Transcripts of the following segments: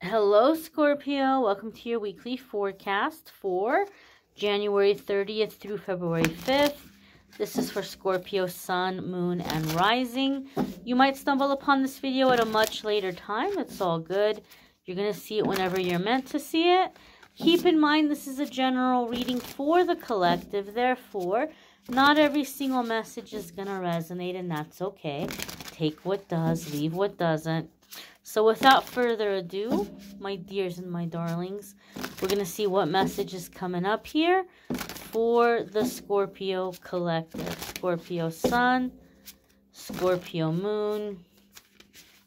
Hello, Scorpio. Welcome to your weekly forecast for January 30th through February 5th. This is for Scorpio, Sun, Moon, and Rising. You might stumble upon this video at a much later time. It's all good. You're going to see it whenever you're meant to see it. Keep in mind this is a general reading for the collective. Therefore, not every single message is going to resonate, and that's okay. Take what does, leave what doesn't. So without further ado, my dears and my darlings, we're going to see what message is coming up here for the Scorpio collective. Scorpio Sun, Scorpio Moon,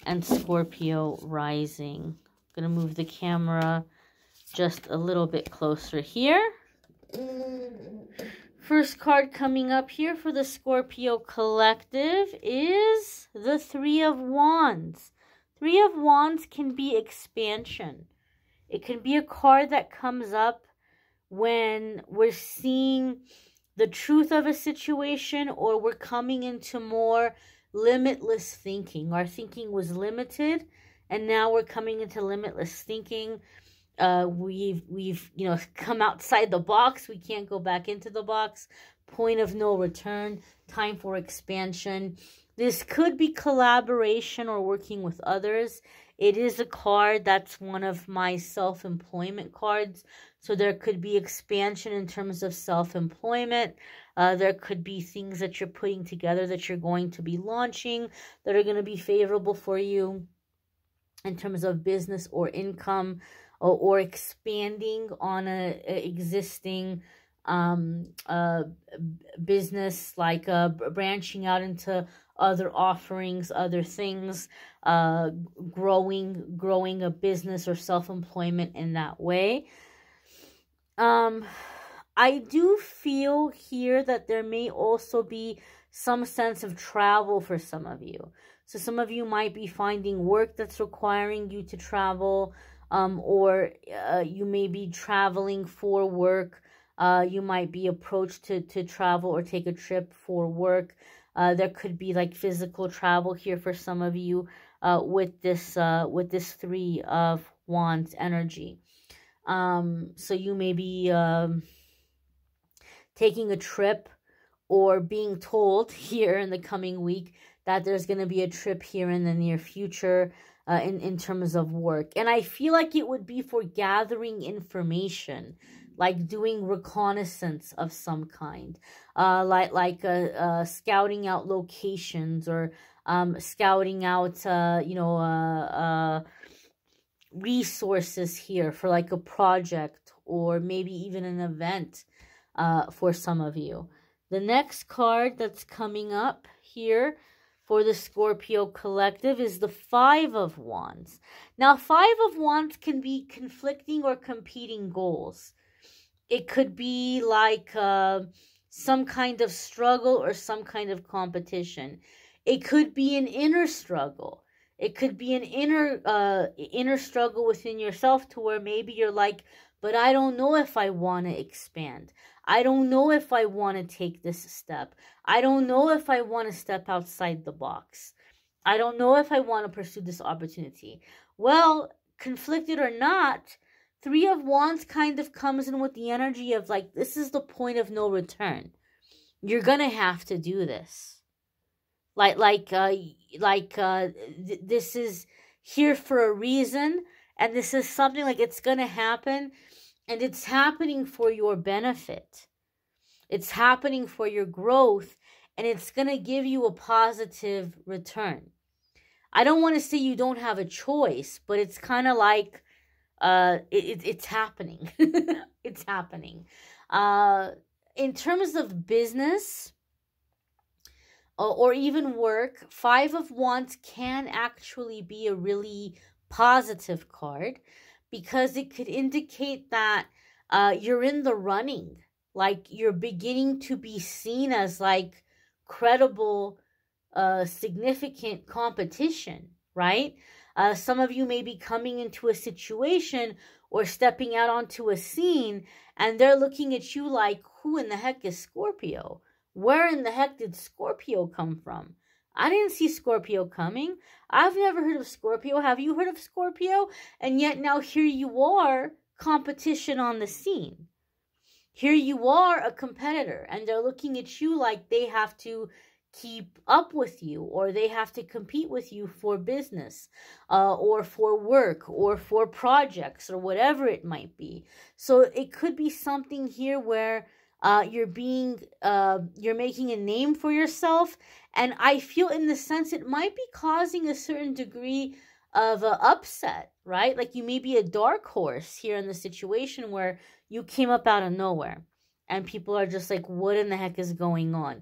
and Scorpio Rising. I'm going to move the camera just a little bit closer here. First card coming up here for the Scorpio collective is the Three of Wands. Three of Wands can be expansion. It can be a card that comes up when we're seeing the truth of a situation or we're coming into more limitless thinking. Our thinking was limited and now we're coming into limitless thinking. We've come outside the box. We can't go back into the box. Point of no return. Time for expansion. This could be collaboration or working with others. It is a card that's one of my self-employment cards. So there could be expansion in terms of self-employment. There could be things that you're putting together that you're going to be launching that are going to be favorable for you in terms of business or income or expanding on a existing business, like branching out into other offerings, other things, growing a business or self-employment in that way. I do feel here that there may also be some sense of travel for some of you. So some of you might be finding work that's requiring you to travel, or you may be traveling for work. You might be approached to travel or take a trip for work. There could be like physical travel here for some of you with this Three of Wands energy. So you may be taking a trip or being told here in the coming week that there's going to be a trip here in the near future in terms of work. And I feel like it would be for gathering information, like doing reconnaissance of some kind, like scouting out locations or scouting out, resources here for like a project or maybe even an event for some of you. The next card that's coming up here for the Scorpio collective is the Five of Wands. Now, Five of Wands can be conflicting or competing goals. It could be like some kind of struggle or some kind of competition. It could be an inner struggle. It could be an inner struggle within yourself to where maybe you're like, but I don't know if I want to expand. I don't know if I want to take this step. I don't know if I want to step outside the box. I don't know if I want to pursue this opportunity. Well, conflicted or not, Three of Wands kind of comes in with the energy of like, this is the point of no return. You're going to have to do this. This is here for a reason. And this is something like it's going to happen. And it's happening for your benefit. It's happening for your growth. And it's going to give you a positive return. I don't want to say you don't have a choice. But it's kind of like it's happening. It's happening. In terms of business or even work, Five of Wands can actually be a really positive card because it could indicate that you're in the running. Like you're beginning to be seen as like credible, significant competition, right? Some of you may be coming into a situation or stepping out onto a scene and they're looking at you like, who in the heck is Scorpio? Where in the heck did Scorpio come from? I didn't see Scorpio coming. I've never heard of Scorpio. Have you heard of Scorpio? And yet now here you are, competition on the scene. Here you are, a competitor, and they're looking at you like they have to keep up with you, or they have to compete with you for business, or for work, or for projects, or whatever it might be. So it could be something here where you're making a name for yourself, and I feel in the sense it might be causing a certain degree of upset, right? Like you may be a dark horse here in the situation where you came up out of nowhere and people are just like, what in the heck is going on?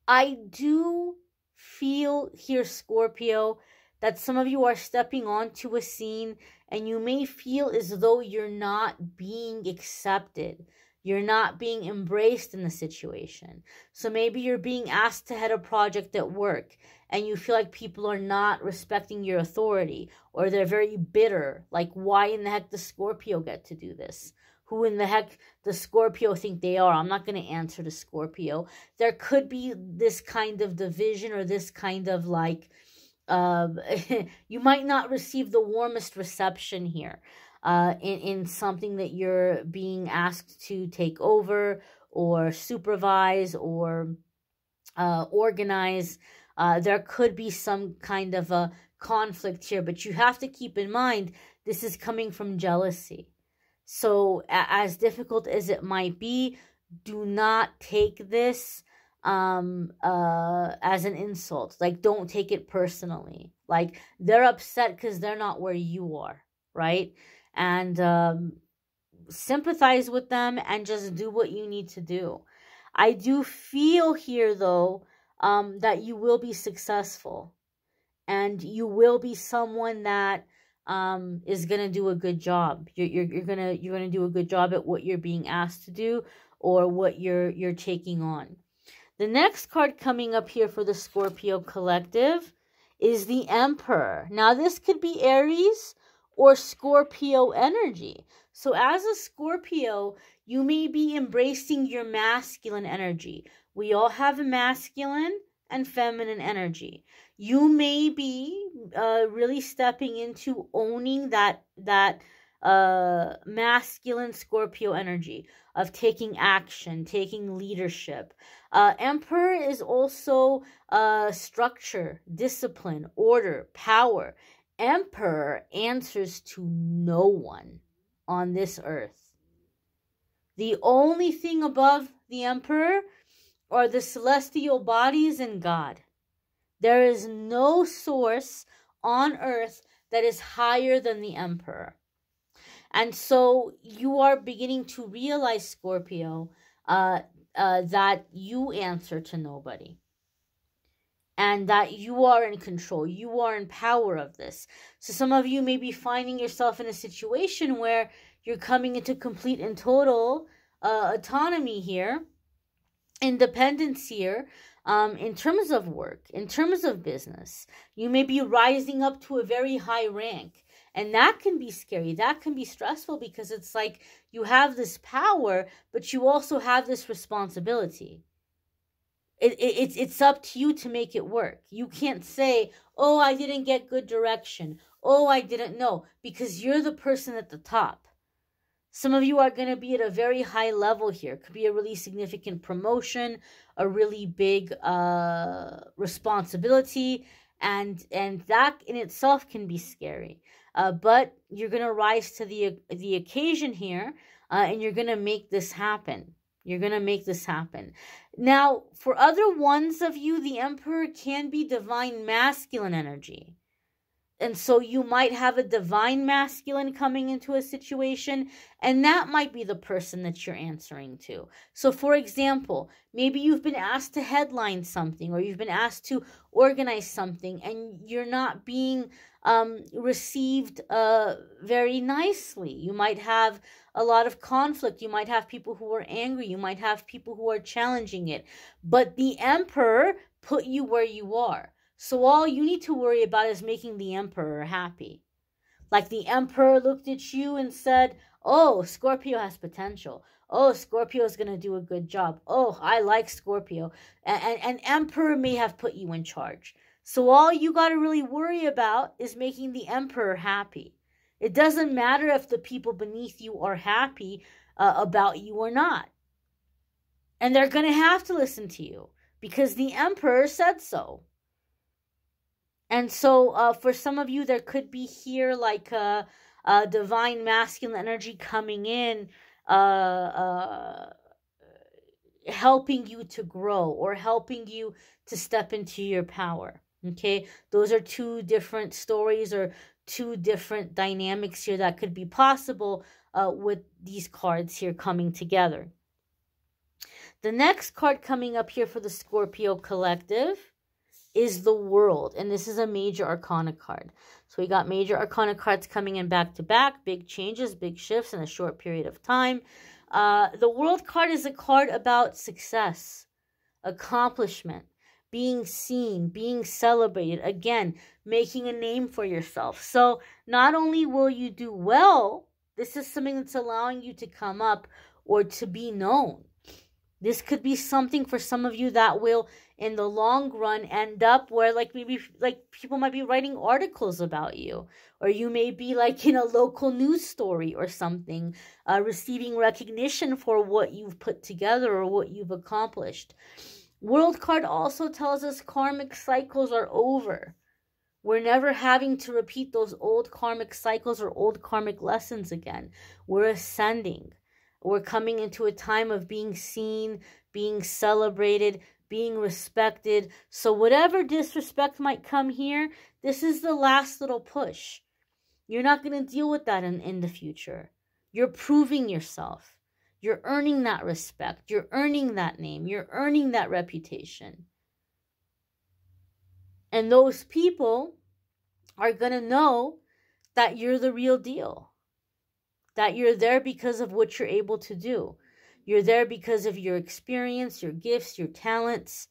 I do feel here, Scorpio, that some of you are stepping onto a scene and you may feel as though you're not being accepted. You're not being embraced in the situation. So maybe you're being asked to head a project at work and you feel like people are not respecting your authority, or they're very bitter. Like, why in the heck does Scorpio get to do this? Who in the heck does Scorpio think they are? I'm not going to answer to Scorpio. There could be this kind of division, or this kind of like, you might not receive the warmest reception here in something that you're being asked to take over or supervise or organize. There could be some kind of a conflict here, but you have to keep in mind this is coming from jealousy. So as difficult as it might be, do not take this as an insult. Like, don't take it personally. Like, they're upset because they're not where you are, right? And sympathize with them and just do what you need to do. I do feel here, though, that you will be successful, and you will be someone that is gonna do a good job. You're gonna do a good job at what you're being asked to do, or what you're taking on. The next card coming up here for the Scorpio collective is the Emperor. Now this could be Aries or Scorpio energy. So as a Scorpio, you may be embracing your masculine energy. We all have a masculine and feminine energy. You may be really stepping into owning that masculine Scorpio energy of taking action, taking leadership. Emperor is also structure, discipline, order, power. Emperor answers to no one on this earth. The only thing above the Emperor are the celestial bodies and God. There is no source on earth that is higher than the Emperor. And so you are beginning to realize, Scorpio, that you answer to nobody. And that you are in control. You are in power of this. So some of you may be finding yourself in a situation where you're coming into complete and total autonomy here, independence here, in terms of work, in terms of business. You may be rising up to a very high rank. And that can be scary. That can be stressful, because it's like you have this power, but you also have this responsibility. It's up to you to make it work. You can't say, oh, I didn't get good direction. Oh, I didn't know, because you're the person at the top. Some of you are going to be at a very high level here. It could be a really significant promotion, a really big responsibility, and that in itself can be scary. But you're going to rise to the occasion here, and you're going to make this happen. You're going to make this happen. Now, for other ones of you, the Emperor can be divine masculine energy. And so you might have a divine masculine coming into a situation, and that might be the person that you're answering to. So for example, maybe you've been asked to headline something, or you've been asked to organize something, and you're not being received very nicely. You might have a lot of conflict. You might have people who are angry. You might have people who are challenging it. But the Emperor put you where you are. So all you need to worry about is making the Emperor happy. Like the Emperor looked at you and said, oh, Scorpio has potential. Oh, Scorpio is going to do a good job. Oh, I like Scorpio. And Emperor may have put you in charge. So all you got to really worry about is making the emperor happy. It doesn't matter if the people beneath you are happy about you or not. And they're going to have to listen to you because the emperor said so. And so for some of you, there could be here like a divine masculine energy coming in, helping you to grow or helping you to step into your power. Okay, those are two different stories or two different dynamics here that could be possible with these cards here coming together. The next card coming up here for the Scorpio collective is the World, and this is a major arcana card. So we got major arcana cards coming in back to back, big changes, big shifts in a short period of time. The World card is a card about success, accomplishment, being seen, being celebrated, again, making a name for yourself. So not only will you do well, this is something that's allowing you to come up or to be known. This could be something for some of you that will, in the long run, end up where maybe people might be writing articles about you, or you may be like in a local news story or something, receiving recognition for what you've put together or what you've accomplished. World card also tells us karmic cycles are over. We're never having to repeat those old karmic cycles or old karmic lessons again. We're ascending. We're coming into a time of being seen, being celebrated, being respected. So whatever disrespect might come here, this is the last little push. You're not going to deal with that in the future. You're proving yourself. You're earning that respect. You're earning that name. You're earning that reputation. And those people are going to know that you're the real deal. That you're there because of what you're able to do. You're there because of your experience, your gifts, your talents.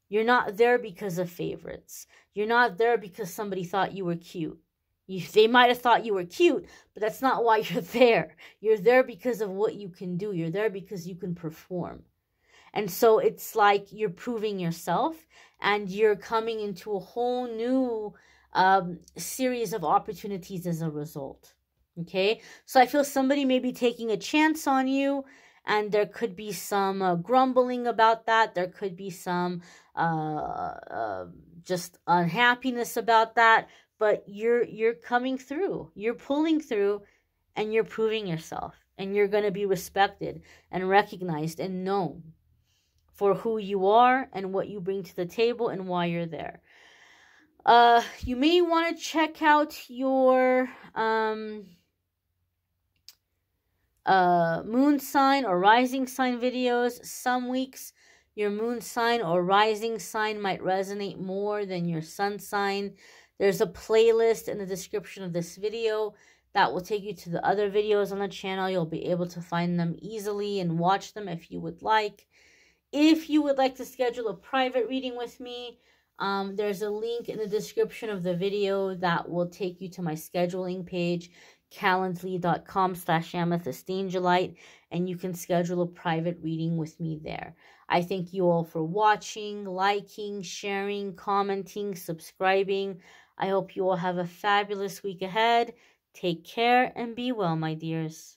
You're not there because of favorites. You're not there because somebody thought you were cute. They might have thought you were cute, but that's not why you're there. You're there because of what you can do. You're there because you can perform. And so it's like you're proving yourself and you're coming into a whole new series of opportunities as a result. Okay, so I feel somebody may be taking a chance on you, and there could be some grumbling about that. There could be some just unhappiness about that. But you're coming through. You're pulling through, and you're proving yourself, and you're going to be respected and recognized and known for who you are and what you bring to the table and why you're there. You may want to check out your moon sign or rising sign videos. Some weeks your moon sign or rising sign might resonate more than your sun sign. There's a playlist in the description of this video that will take you to the other videos on the channel. You'll be able to find them easily and watch them if you would like. If you would like to schedule a private reading with me, there's a link in the description of the video that will take you to my scheduling page, calendly.com/amethystangelite, and you can schedule a private reading with me there. I thank you all for watching, liking, sharing, commenting, subscribing. I hope you all have a fabulous week ahead. Take care and be well, my dears.